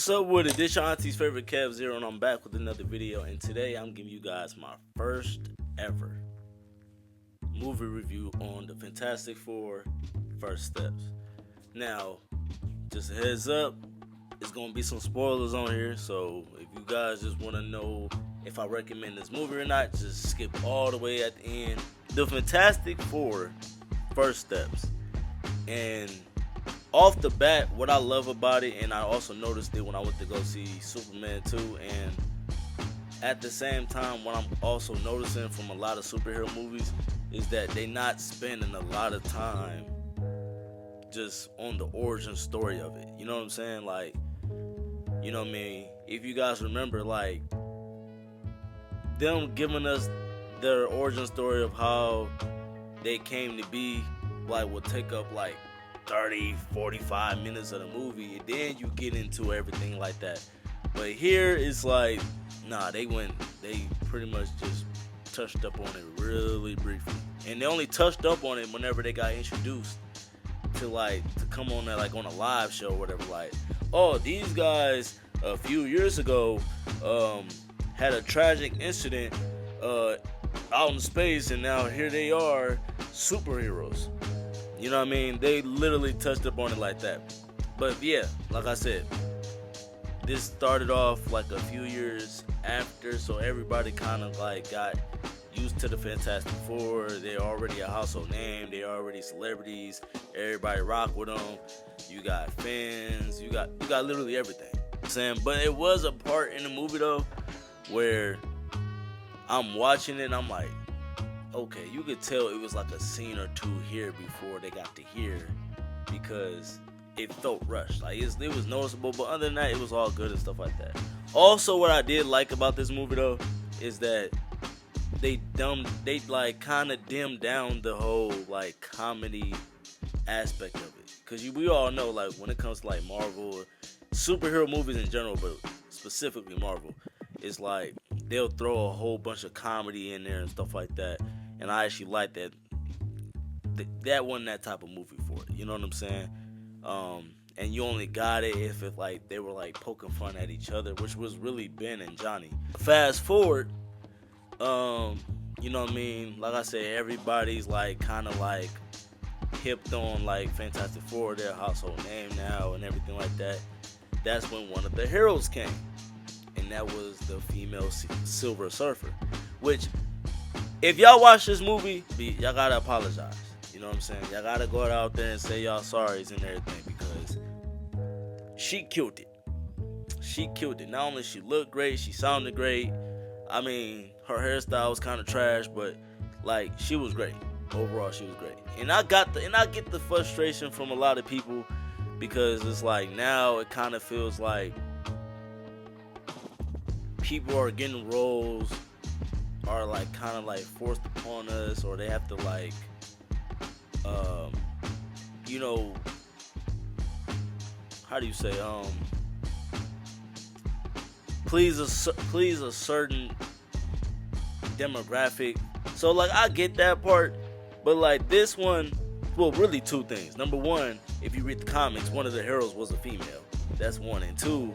What's up with it? This your auntie's favorite Kev Zero, and I'm back with another video. And today I'm giving you guys my first ever movie review on the Fantastic Four First Steps. Now, just a heads up, it's gonna be some spoilers on here. So if you guys just want to know if I recommend this movie or not, just skip all the way at the end. The Fantastic Four First Steps, and off the bat, what I love about it, and I also noticed it when I went to go see Superman 2, and at the same time, what I'm also noticing from a lot of superhero movies is that they not spending a lot of time just on the origin story of it. You know what I'm saying? Like, you know what I mean? If you guys remember, like, them giving us their origin story of how they came to be, like, will take up, like, 30-45 minutes of the movie, and then you get into everything like that. But here it's like, nah, they pretty much just touched up on it really briefly, and they only touched up on it whenever they got introduced to come on there, like on a live show or whatever. Like, oh, these guys a few years ago had a tragic incident out in space, and now here they are, superheroes. You know what I mean? They literally touched up on it like that. But yeah, like I said, this started off like a few years after, so everybody kind of like got used to the Fantastic Four. They're already a household name. They're already celebrities. Everybody rock with them. You got fans. You got literally everything. But it was a part in the movie though where I'm watching it and I'm like, okay, you could tell it was like a scene or two here before they got to here, because it felt rushed. Like, it was noticeable, but other than that, it was all good and stuff like that. Also, what I did like about this movie though is that they like kind of dimmed down the whole like comedy aspect of it, because we all know, like, when it comes to like Marvel, superhero movies in general, but specifically Marvel, it's like they'll throw a whole bunch of comedy in there and stuff like that. And I actually like that. That wasn't that type of movie for it. You know what I'm saying? And you only got it if like they were like poking fun at each other, which was really Ben and Johnny. Fast forward, you know what I mean? Like I said, everybody's like kind of like hipped on like Fantastic Four, their household name now, and everything like that. That's when one of the heroes came, and that was the female Silver Surfer, which, if y'all watch this movie, y'all gotta apologize. You know what I'm saying? Y'all gotta go out there and say y'all sorries and everything, because she killed it. She killed it. Not only she looked great, she sounded great. I mean, her hairstyle was kind of trash, but like, she was great. Overall, she was great. And I get the frustration from a lot of people, because it's like now it kind of feels like people are getting roles are like kind of like forced upon us, or they have to like you know, how do you say, please a certain demographic. So like, I get that part, but like this one, well, really two things. Number one, if you read the comics, one of the heroes was a female. That's one. And two,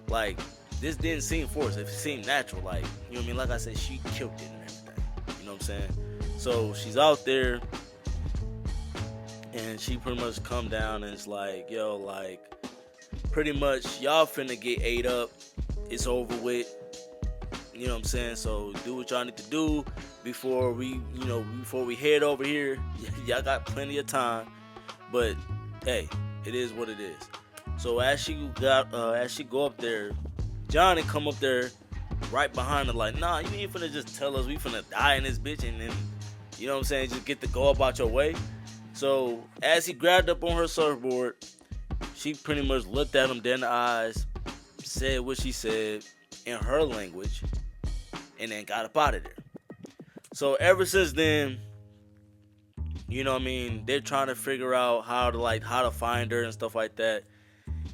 like, this didn't seem forced. It seemed natural. Like, you know what I mean? Like I said, she killed it and everything. You know what I'm saying? So she's out there, and she pretty much come down and it's like, yo, like, pretty much y'all finna get ate up. It's over with. You know what I'm saying? So do what y'all need to do before we head over here. Y'all got plenty of time. But hey, it is what it is. So as she go up there, Johnny come up there right behind her like, nah, you ain't finna just tell us we finna die in this bitch and then, you know what I'm saying, just get to go about your way. So as he grabbed up on her surfboard, she pretty much looked at him dead in the eyes, said what she said in her language, and then got up out of there. So ever since then, you know what I mean, they're trying to figure out how to find her and stuff like that.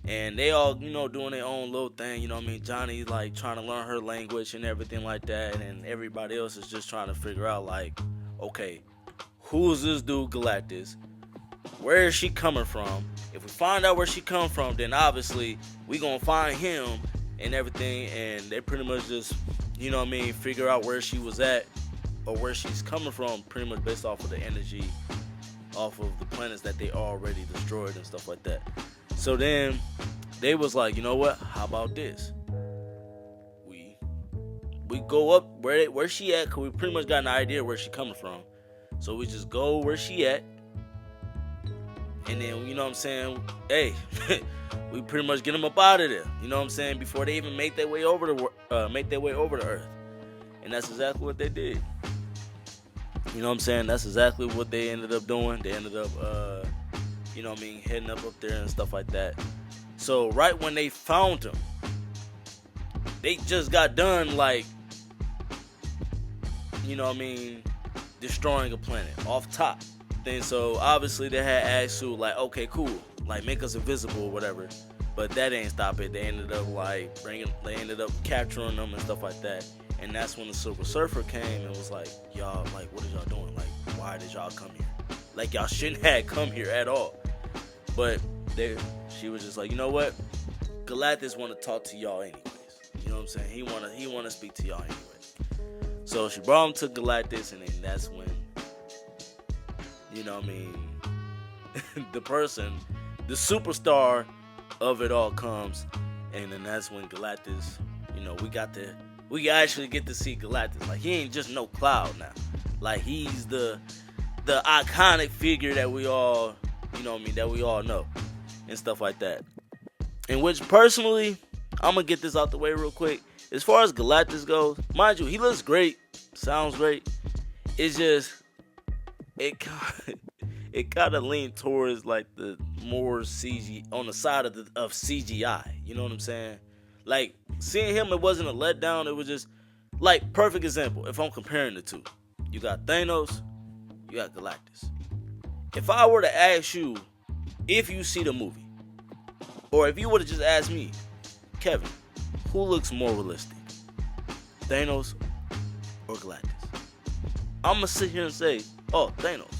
And they all, you know, doing their own little thing, you know what I mean? Johnny's like trying to learn her language and everything like that, and everybody else is just trying to figure out, like, okay, who is this dude Galactus? where is she coming from? If we find out where she come from, then obviously we gonna find him and everything, and they pretty much just, figure out where she was at or where she's coming from, pretty much based off of the energy off of the planets that they already destroyed and stuff like that. So then they was like, you know what? How about this? We go up where she at, cause we pretty much got an idea where she coming from. So we just go where she at, and then you know what I'm saying, hey, we pretty much get them up out of there. You know what I'm saying, before they even make their way over to Earth, and that's exactly what they did. You know what I'm saying? That's exactly what they ended up doing. They ended up, heading up there and stuff like that. So right when they found him, they just got done destroying a planet off top. Then so obviously they had asked Sue okay, cool, make us invisible or whatever. But that ain't stop it. They ended up capturing them and stuff like that. And that's when the Silver Surfer came and was like, y'all, what is y'all doing? Why did y'all come here? Y'all shouldn't have come here at all. But she was just like, you know what? Galactus want to talk to y'all anyways. You know what I'm saying? He want to speak to y'all anyways. So she brought him to Galactus, and then that's when, the superstar of it all comes. And then that's when Galactus, we actually get to see Galactus. He ain't just no cloud now. He's the iconic figure that we all, that we all know and stuff like that. In which, personally, I'm going to get this out the way real quick. As far as Galactus goes, mind you, he looks great, sounds great. It's just, it kind of leaned towards the more CG, on the side of CGI. You know what I'm saying? Seeing him, it wasn't a letdown. It was just, perfect example. If I'm comparing the two, you got Thanos, you got Galactus. If I were to ask you if you see the movie, or if you would have just asked me, Kevin, who looks more realistic, Thanos or Galactus? I'm going to sit here and say, oh, Thanos.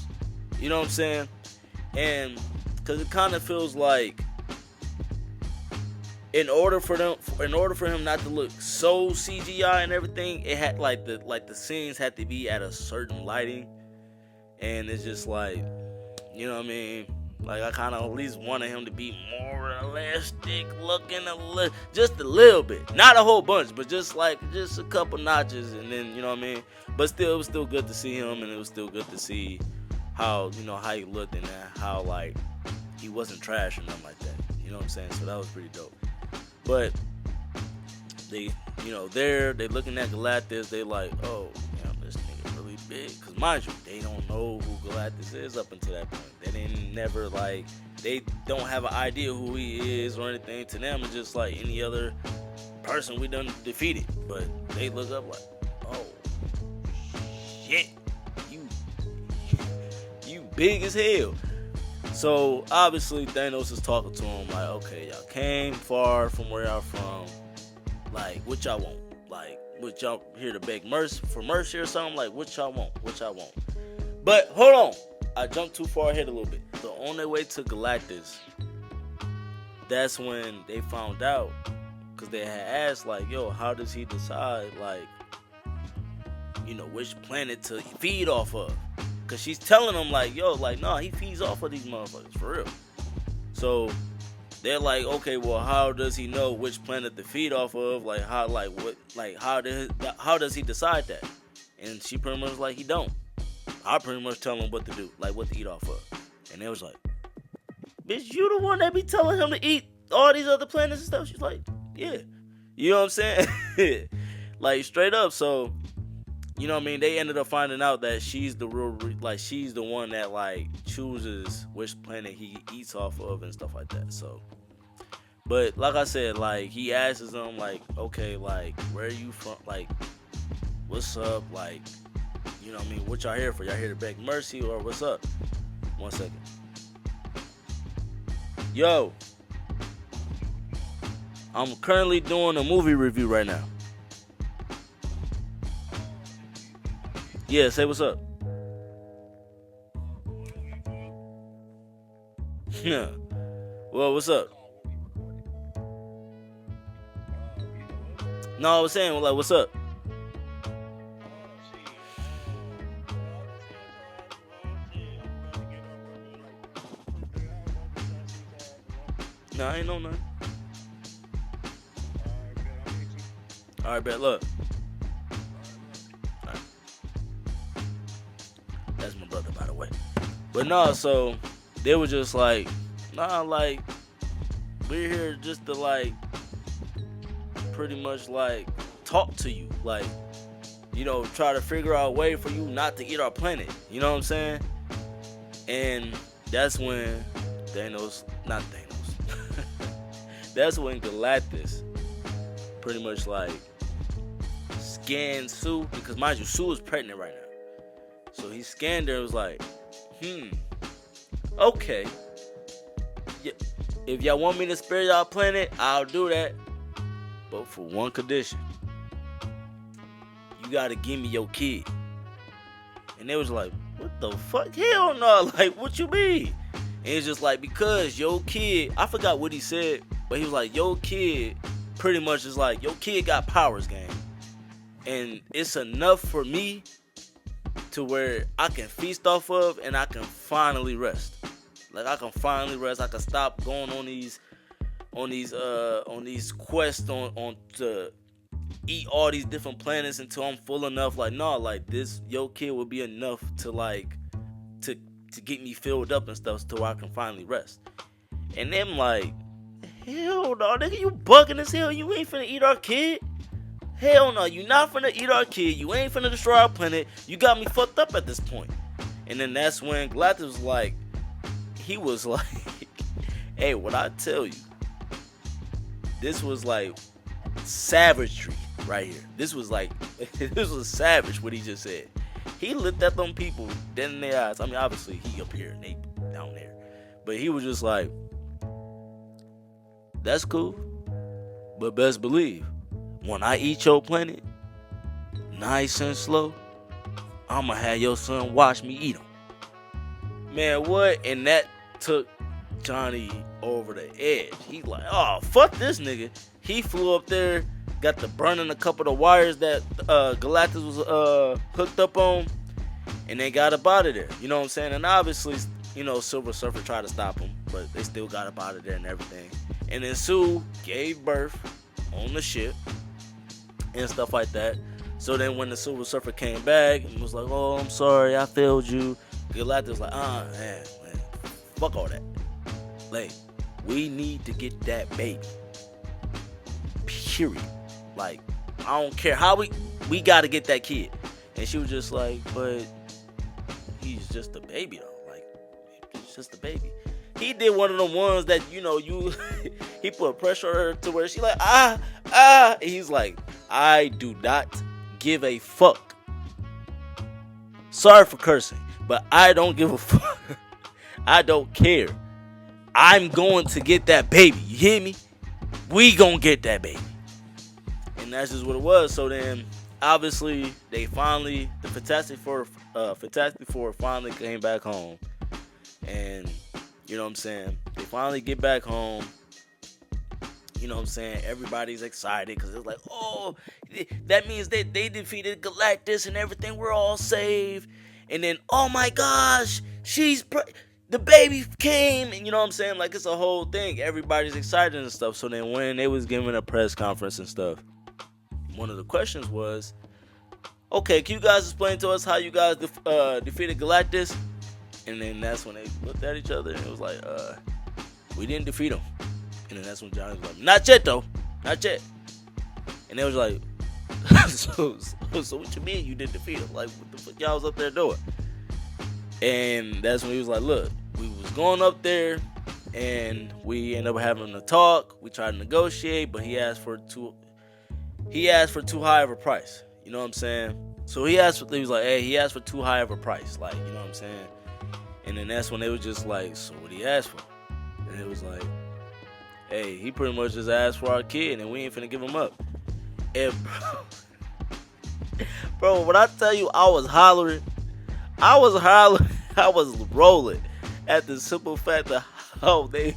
You know what I'm saying? And because it kind of feels like in order for him not to look so CGI and everything, it had the scenes had to be at a certain lighting, and it's just you know what I mean? I kind of at least wanted him to be more realistic looking, just a little bit, not a whole bunch, but just a couple notches, and then you know what I mean. But still, it was still good to see him, and it was still good to see how how he looked and how he wasn't trash or nothing like that. You know what I'm saying? So that was pretty dope. But they looking at Galactus, they oh, this nigga really big. Cause mind you, they don't know who Galactus is up until that point. They didn't never they don't have an idea who he is or anything. To them, it's just any other person we done defeated. But they look up oh shit, you big as hell. So obviously Thanos is talking to him okay, y'all came far from where y'all from. What y'all want? What y'all here to beg mercy or something? What y'all want? But hold on, I jumped too far ahead a little bit. So on their way to Galactus, that's when they found out, because they had asked yo, how does he decide which planet to feed off of? Because she's telling them yo, no, he feeds off of these motherfuckers for real. So they're okay, well, how does he know which planet to feed off of? How does he decide that? And she pretty much he don't. I pretty much tell him what to do, what to eat off of. And they was bitch, you the one that be telling him to eat all these other planets and stuff? She's yeah. You know what I'm saying? Straight up. So, you know what I mean? They ended up finding out that she's the real, she's the one that chooses which planet he eats off of and stuff like that. So, but like I said, he asks them okay, where are you from? What's up? You know what I mean? What y'all here for? Y'all here to beg mercy or what's up? 1 second. Yo, I'm currently doing a movie review right now. Yeah, say what's up. Yeah. Well, what's up? No, I was saying, like, what's up? No, I ain't know nothing. All right, bet. Look, all right, that's my brother, by the way. But no, so they were just like, nah, like we're here just to like pretty much like talk to you, like try to figure out a way for you not to eat our planet. You know what I'm saying? And that's when Thanos, not Thanos, that's when Galactus pretty much like scanned Sue, because mind you, Sue is pregnant right now. So he scanned her and was like, okay, if y'all want me to spare y'all planet, I'll do that. But for one condition, you gotta give me your kid. And they was like, what the fuck? Hell no, like what you mean? And it's just like, because your kid, I forgot what he said, but he was like, your kid pretty much is like, your kid got powers, gang. And it's enough for me to where I can feast off of and I can finally rest. Like I can finally rest. I can stop going on these quests on to eat all these different planets until I'm full enough. Like no, like this your kid will be enough to like to get me filled up and stuff to where I can finally rest. And them like, hell no, nigga, you bugging as hell. You ain't finna eat our kid. Hell no, you not finna eat our kid. You ain't finna destroy our planet. You got me fucked up at this point. And then that's when Galactus was like, he was like, hey, what I tell you, this was like savagery right here. This was like, this was savage what he just said. He looked at them people dead in their eyes. I mean, obviously he up here and they down there. But he was just like, that's cool. But best believe, when I eat your planet, nice and slow, I'ma have your son watch me eat him. Man, what? And that took Johnny over the edge. He like, oh, fuck this nigga. He flew up there, got to burning a couple of the wires that Galactus was hooked up on, and they got up out of there. You know what I'm saying? And obviously, Silver Surfer tried to stop him, but they still got up out of there and everything. And then Sue gave birth on the ship and stuff like that. So then when the Silver Surfer came back and was like, oh, I'm sorry, I failed you, Galactus was like, man, fuck all that. Like, we need to get that baby. Period. Like, I don't care how we gotta get that kid. And she was just like, but he's just a baby though. Like, he's just a baby. He did one of the ones that, he put pressure on her to where she like, and he's like, I do not give a fuck. Sorry for cursing, but I don't give a fuck. I don't care. I'm going to get that baby. You hear me? We gonna get that baby. And that's just what it was. So then, obviously, the Fantastic Four finally came back home. And, you know what I'm saying? They finally get back home. You know what I'm saying? Everybody's excited because it's like, oh, that means they defeated Galactus and everything. We're all saved. And then, oh my gosh, the baby came. And you know what I'm saying? Like, it's a whole thing. Everybody's excited and stuff. So then when they was giving a press conference and stuff, one of the questions was, okay, can you guys explain to us how you guys defeated Galactus? And then that's when they looked at each other and it was like, we didn't defeat him. And then that's when Johnny was like, not yet though, not yet. And they was like, so what you mean you didn't defeat him? Like, what the fuck y'all was up there doing? And that's when he was like, look, we was going up there and we ended up having a talk. We tried to negotiate, but he asked for too high of a price. You know what I'm saying? So he asked for too high of a price. Like, you know what I'm saying? And then that's when they was just like, so what he asked for? And it was like, hey, he pretty much just asked for our kid and we ain't finna give him up. And bro, when I tell you I was hollering, I was rolling at the simple fact of how they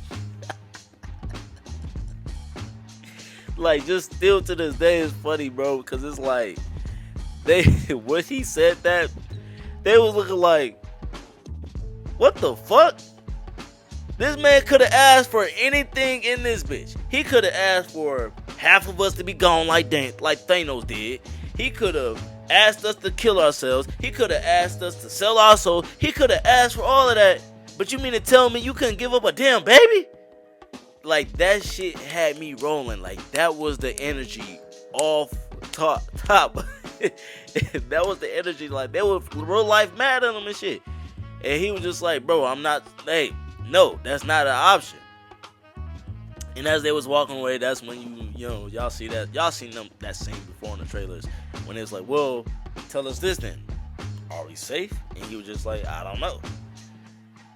like just still to this day is funny, bro, because it's like they when he said that, they was looking like, what the fuck? This man could have asked for anything in this bitch. He could have asked for half of us to be gone like Thanos did. He could have asked us to kill ourselves. He could have asked us to sell our soul. He could have asked for all of that. But you mean to tell me you couldn't give up a damn baby? Like, that shit had me rolling. Like, that was the energy off top. That was the energy. Like, they were real life mad at him and shit. And he was just like, bro, no, that's not an option. And as they was walking away, that's when y'all see that. Y'all seen that scene before in the trailers. When it's like, well, tell us this then. Are we safe? And he was just like, I don't know.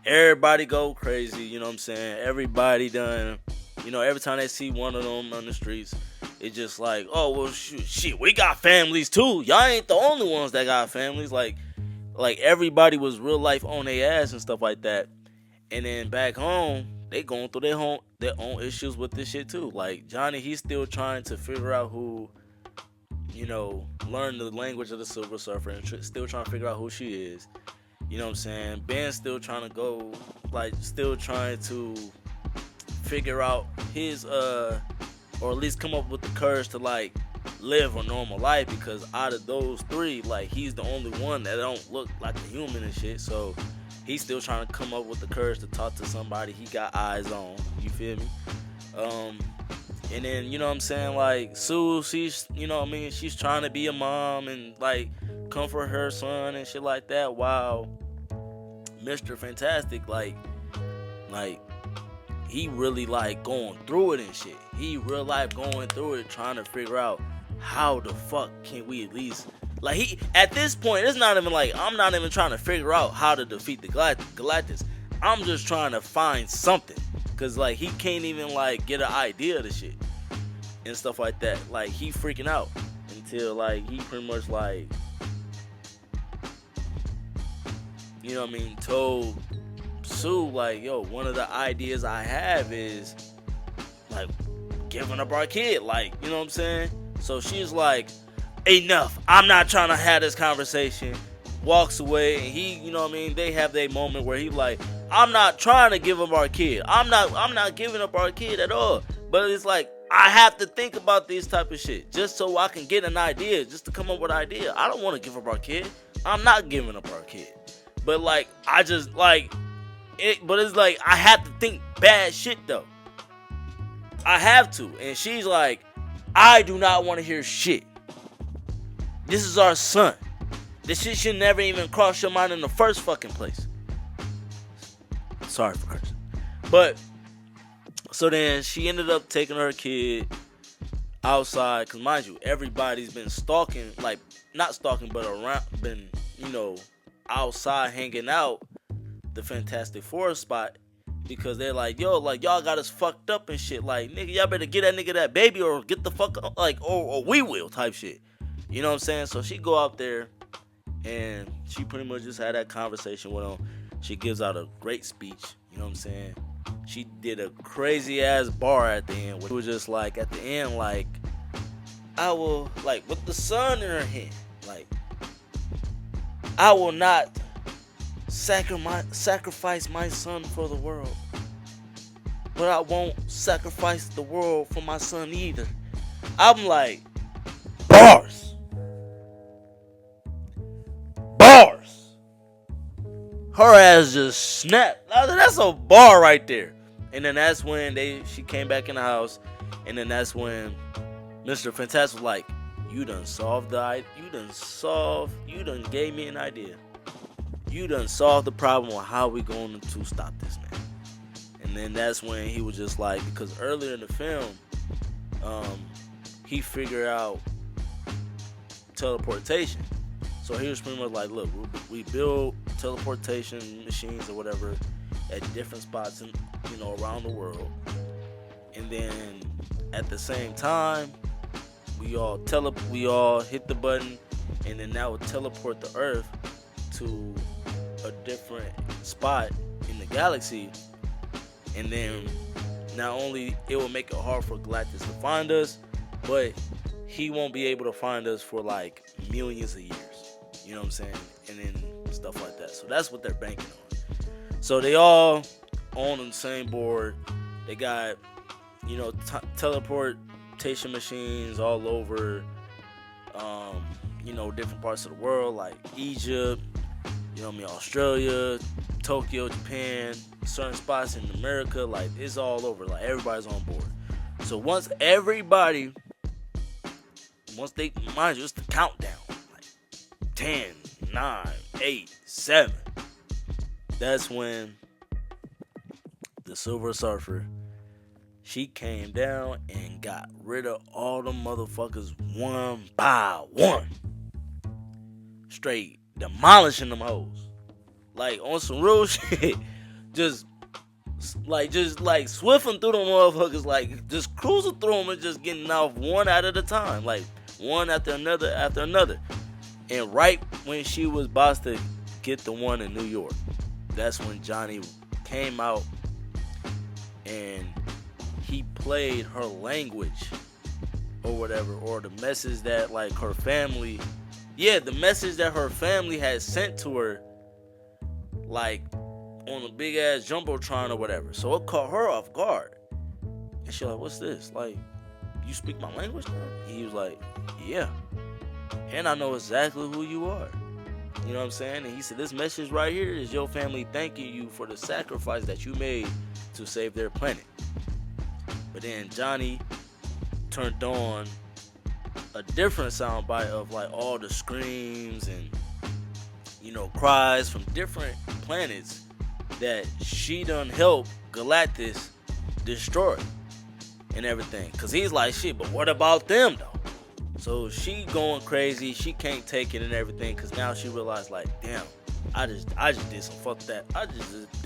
Everybody go crazy, you know what I'm saying? Everybody done, every time they see one of them on the streets, it's just like, oh, well, shit, we got families too. Y'all ain't the only ones that got families. Like everybody was real life on their ass and stuff like that. And then back home, they going through their own issues with this shit too. Like Johnny, he's still trying to figure out who, learn the language of the Silver Surfer and still trying to figure out who she is. You know what I'm saying? Ben's still trying to go, still trying to figure out his, or at least come up with the courage to, live a normal life, because out of those three, he's the only one that don't look like a human and shit, so he's still trying to come up with the courage to talk to somebody he got eyes on, you feel me? And then, you know what I'm saying, Sue, she's, she's trying to be a mom and, comfort her son and shit like that, while Mr. Fantastic, he really, going through it and shit. He real life going through it, trying to figure out how the fuck can we at least, at this point, it's not even I'm not even trying to figure out how to defeat the Galactus. I'm just trying to find something, because, he can't even, get an idea of the shit and stuff like that. He freaking out until, he pretty much, told Sue, yo, one of the ideas I have is, giving up our kid, you know what I'm saying? So she's like, enough, I'm not trying to have this conversation, walks away, and he, they have their moment where he I'm not trying to give up our kid, I'm not giving up our kid at all, but it's I have to think about this type of shit, just so I can get an idea, just to come up with an idea. I don't want to give up our kid, I'm not giving up our kid. But I just it, but it's I have to think bad shit though. I have to. And she's like, I do not want to hear shit. This is our son. This shit should never even cross your mind in the first fucking place. Sorry for cursing. But so then she ended up taking her kid outside, because mind you, everybody's been stalking, not stalking, but around, been, outside hanging out the Fantastic Four spot, because they're yo, y'all got us fucked up and shit, nigga, y'all better get that nigga that baby, or get the fuck up, or we will, type shit, you know what I'm saying? So she go out there and she pretty much just had that conversation with him. She gives out a great speech, you know what I'm saying? She did a crazy ass bar at the end, which was just at the end, I will, with the sun in her hand, I will not sacrifice my son for the world, but I won't sacrifice the world for my son either. I'm bars. Her ass just snapped. That's a bar right there. And then that's when she came back in the house, and then that's when Mr. Fantastic was you done gave me an idea. You done solved the problem of how we going to stop this man. And then that's when he was just because earlier in the film, he figured out teleportation. So he was pretty much look, we build teleportation machines or whatever at different spots in, around the world. And then at the same time, we all hit the button, and then that would teleport the Earth to a different spot in the galaxy. And then not only it will make it hard for Galactus to find us, but he won't be able to find us for like millions of years. You know what I'm saying? And then stuff like that. So that's what they're banking on. So they all on the same board. They got, teleportation machines all over, different parts of the world, like Egypt, Australia, Tokyo, Japan, certain spots in America, like it's all over, like everybody's on board. So once they, mind you, it's the countdown, like 10, 9, 8, 7. That's when the Silver Surfer, she came down and got rid of all the motherfuckers one by one. Straight demolishing them hoes. Like on some real shit. Just swifting through them motherfuckers. Like just cruising through them and just getting off one at a time. Like one after another after another. And right when she was about to get the one in New York, that's when Johnny came out and he played her language or whatever, or the message that like her family, the message that her family had sent to her, like on a big ass jumbotron or whatever. So it caught her off guard, and she like, "What's this? Like, you speak my language now?" And he was like, "Yeah, and I know exactly who you are." You know what I'm saying? And he said, "This message right here is your family thanking you for the sacrifice that you made to save their planet." But then Johnny turned on a different soundbite of like all the screams and cries from different planets that she done helped Galactus destroy and everything. Cause he's like, shit, but what about them though? So she going crazy, she can't take it and everything, cause now she realized like, damn, I just did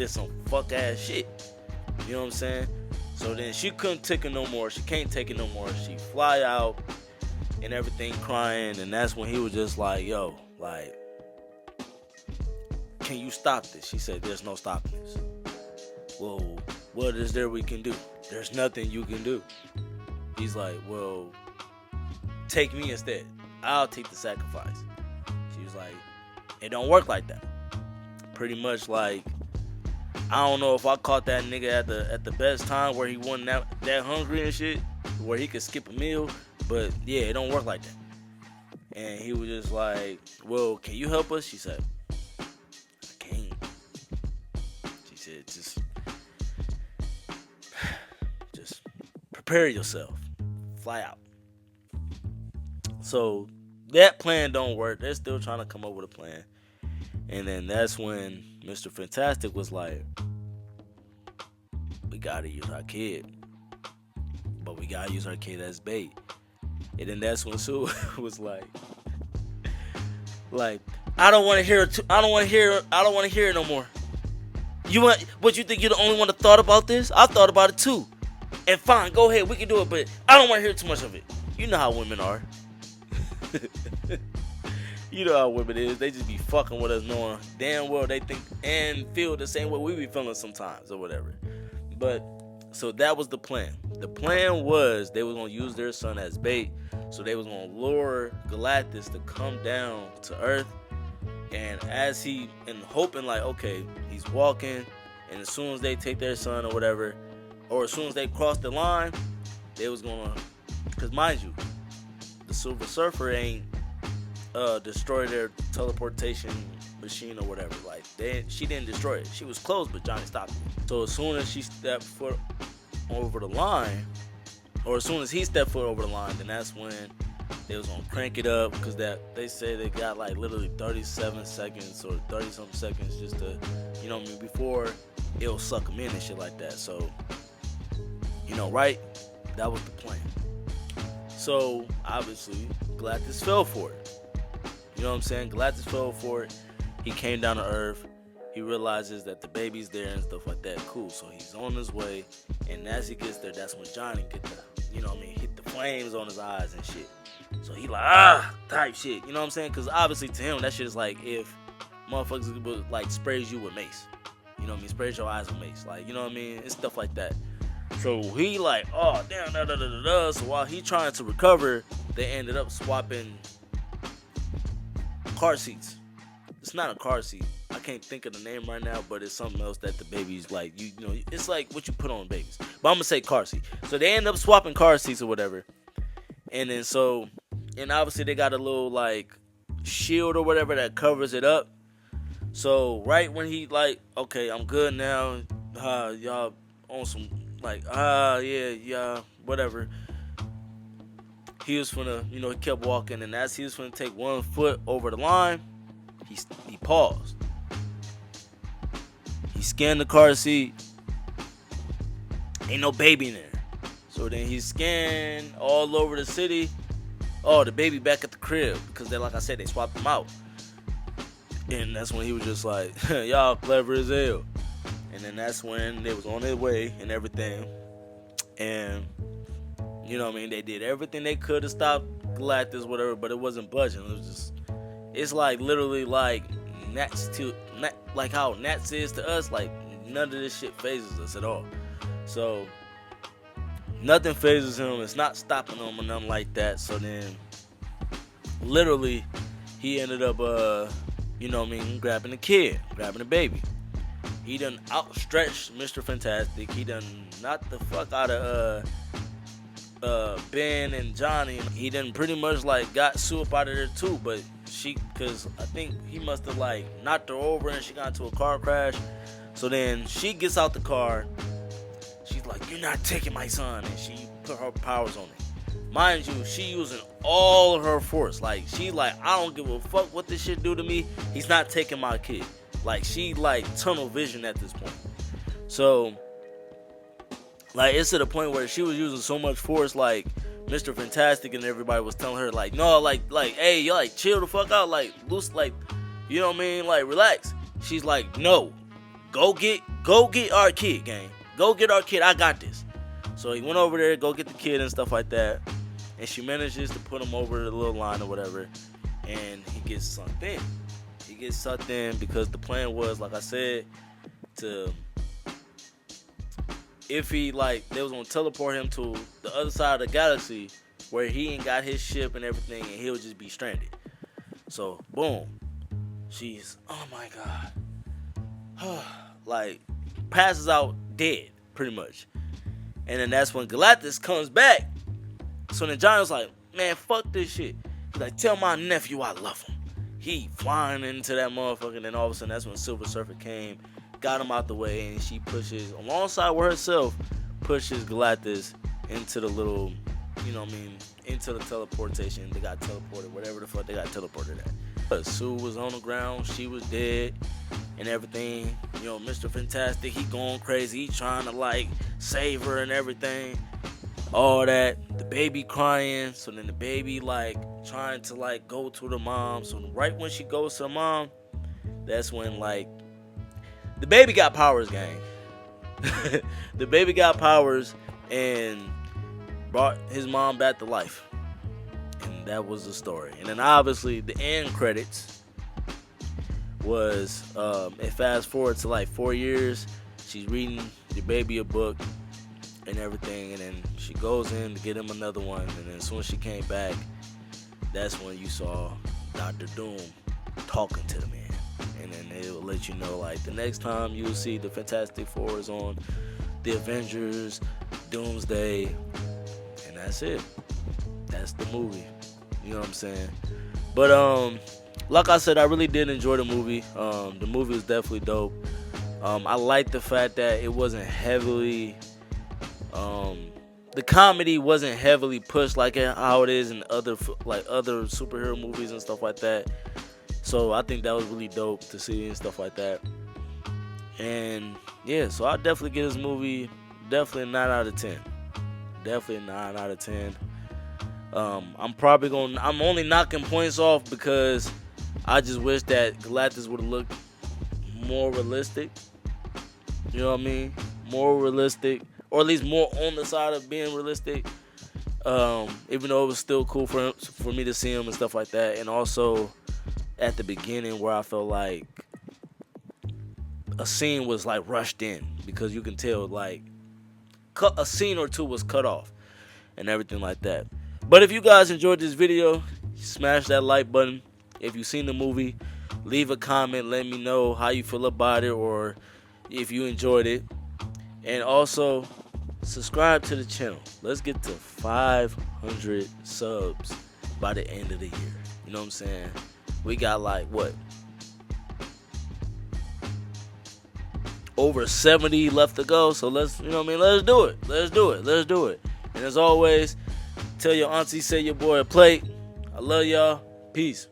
some fuck ass shit. You know what I'm saying? So then she couldn't take it no more. She can't take it no more. She fly out and everything crying. And that's when he was just like, yo, like, can you stop this? She said, there's no stopping this. Well, what is there we can do? There's nothing you can do. He's like, well, take me instead. I'll take the sacrifice. She was like, it don't work like that. Pretty much like, I don't know if I caught that nigga at the best time where he wasn't that hungry and shit, where he could skip a meal, but yeah, it don't work like that. And he was just like, well, can you help us? She said, I can't. She said, just prepare yourself, fly out. So that plan don't work. They're still trying to come up with a plan. And then that's when Mr. Fantastic was like, we gotta use our kid, but we gotta use our kid as bait. And then that's when Sue was like, I don't want to hear it no more. What you think you're the only one that thought about this? I thought about it too. And fine, go ahead, we can do it, but I don't want to hear too much of it. You know how women are. You know how women is. They just be fucking with us knowing damn well they think and feel the same way we be feeling sometimes or whatever. But, so that was the plan. The plan was they was going to use their son as bait. So they was going to lure Galactus to come down to Earth. And hoping like, okay, he's walking. And as soon as they take their son or whatever, or as soon as they cross the line, they was going to, because mind you, the Silver Surfer ain't destroy their teleportation machine or whatever. Like she didn't destroy it. She was close, but Johnny stopped it. So as soon as she stepped foot over the line, or as soon as he stepped foot over the line, then that's when they was gonna crank it up, because that they say they got like literally 37 seconds or 30 something seconds just to, before it'll suck them in and shit like that. So, right? That was the plan. So obviously Galactus fell for it. You know what I'm saying? Galactus fell for it. He came down to Earth. He realizes that the baby's there and stuff like that. Cool. So he's on his way. And as he gets there, that's when Johnny hit the flames on his eyes and shit. So he like, type shit. You know what I'm saying? Because obviously to him, that shit is like if motherfuckers like sprays you with mace. You know what I mean? Sprays your eyes with mace. Like, you know what I mean? It's stuff like that. So he like, oh damn, da da da da da. So while he trying to recover, they ended up swapping car seats. It's not a car seat. I can't think of the name right now, but it's something else that the baby's like, you know, it's like what you put on babies. But I'm gonna say car seat. So they end up swapping car seats or whatever. And then and obviously they got a little like shield or whatever that covers it up. So right when he like, okay, I'm good now. Y'all on some like, yeah, whatever. He was finna, you know, he kept walking, and as he was finna take one foot over the line, he paused. He scanned the car seat. Ain't no baby in there. So then he scanned all over the city. Oh, the baby back at the crib, because they, like I said, they swapped him out. And that's when he was just like, y'all clever as hell. And then that's when they was on their way and everything. And you know what I mean? They did everything they could to stop Galactus, whatever, but it wasn't budging. It was just, it's like literally like like how Nats is to us. Like none of this shit phases us at all. So nothing phases him. It's not stopping him or nothing like that. So then, literally, he ended up, you know what I mean, grabbing the baby. He done outstretched Mr. Fantastic. He done knocked the fuck out of Ben and Johnny. He done pretty much like got Sue up out of there too, but cause I think he must have like knocked her over and she got into a car crash. So then she gets out the car. She's like, you're not taking my son, and she put her powers on it. Mind you, she using all of her force. Like, she like, I don't give a fuck what this shit do to me. He's not taking my kid. Like, she like tunnel vision at this point. So, like, it's to the point where she was using so much force, like, Mr. Fantastic and everybody was telling her, like, no, like, hey, you like, chill the fuck out, like, loose, like, you know what I mean, like, relax. She's like, no, go get our kid, gang. Go get our kid, I got this. So he went over there, go get the kid and stuff like that. And she manages to put him over the little line or whatever. And he gets sucked in. He gets sucked in because the plan was, like I said, if he, like, they was going to teleport him to the other side of the galaxy where he ain't got his ship and everything, and he'll just be stranded. So, boom. She's, oh my God. Like, passes out dead, pretty much. And then that's when Galactus comes back. So then Johnny was like, man, fuck this shit. He's like, tell my nephew I love him. He flying into that motherfucker, and then all of a sudden that's when Silver Surfer came, got him out the way, and she pushes, alongside with herself, pushes Galactus into the little, you know what I mean, into the teleportation. They got teleported, whatever the fuck they got teleported at. But Sue was on the ground, she was dead, and everything. You know, Mr. Fantastic, he going crazy, he trying to like save her and everything. All that, the baby crying, so then the baby like trying to like go to the mom. So right when she goes to the mom, that's when like the baby got powers, gang. The baby got powers and brought his mom back to life. And that was the story. And then obviously the end credits was it fast forward to like 4 years. She's reading the baby a book and everything, and then she goes in to get him another one, and then as soon as she came back, that's when you saw Dr. Doom talking to the man. And then it will let you know, like, the next time you'll see the Fantastic Four is on the Avengers, Doomsday, and that's it. That's the movie. You know what I'm saying? But like I said, I really did enjoy the movie. The movie was definitely dope. I like the fact that it wasn't heavily the comedy wasn't heavily pushed like how it is in other superhero movies and stuff like that. So I think that was really dope to see and stuff like that. And yeah, so I'll definitely give this movie definitely a 9 out of 10. Definitely a 9 out of 10. I'm only knocking points off because I just wish that Galactus would have looked more realistic. You know what I mean? More realistic. Or at least more on the side of being realistic. Even though it was still cool for me to see him and stuff like that. And also at the beginning where I felt like a scene was like rushed in, because you can tell like a scene or two was cut off and everything like that. But if you guys enjoyed this video, smash that like button. If you've seen the movie, leave a comment, let me know how you feel about it or if you enjoyed it. And also subscribe to the channel. Let's get to 500 subs by the end of the year. You know what I'm saying? We got like what? Over 70 left to go. So let's, you know what I mean? Let's do it. Let's do it. Let's do it. And as always, tell your auntie, say your boy a plate. I love y'all. Peace.